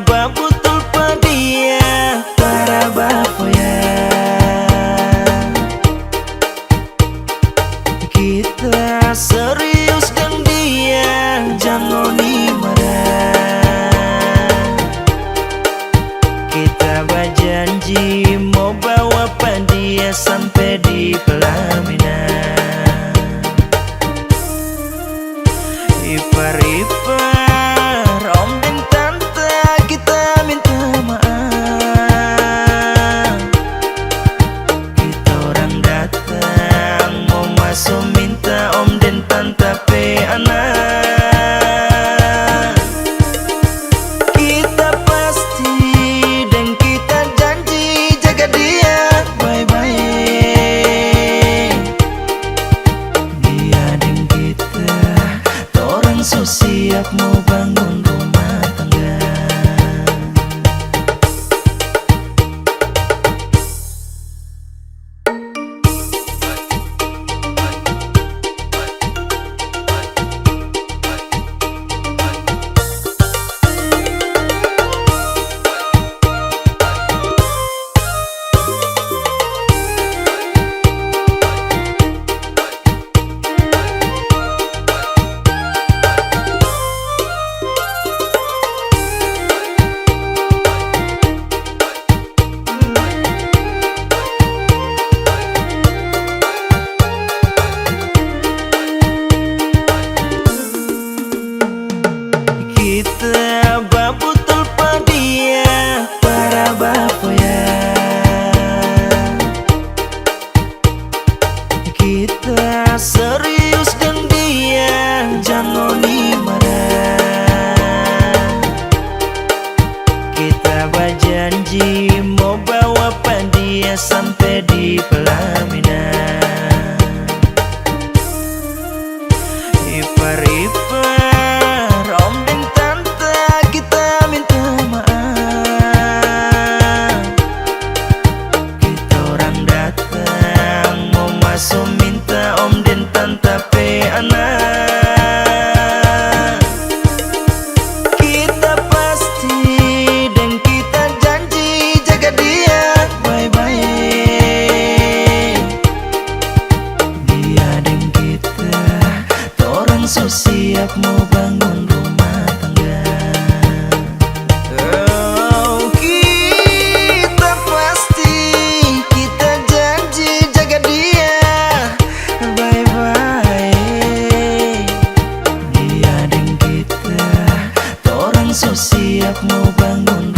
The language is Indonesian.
babutul padia para bafoya. Kita serius dan dia jangan marah. Kita berjanji mau bawa dia sampai di pelaminan. Ipar-ipar om dan tante kita minta maaf. Kita orang datang mau masuk minta om dan tante pe anak. Kita pasti dan kita janji jaga dia baik-baik. Dia dan kita orang so siap mau bangun rumah tangga. Kita babutul padia para bafoya. Kita serius dan dia jangan marah. Kita berjanji mau bawa dia sampai di pelaminan. Ipar-ipar om dan tante kita minta maaf. Kita orang datang mau masuk minta om dan tante pe anak. Kita pasti dan kita janji jaga dia baik-baik. Dia dan kita orang so siap mau bangun rumah tangga. Oh, kita pasti, kita janji jaga dia baik-baik. Dia dan kita orang so siap mau bangun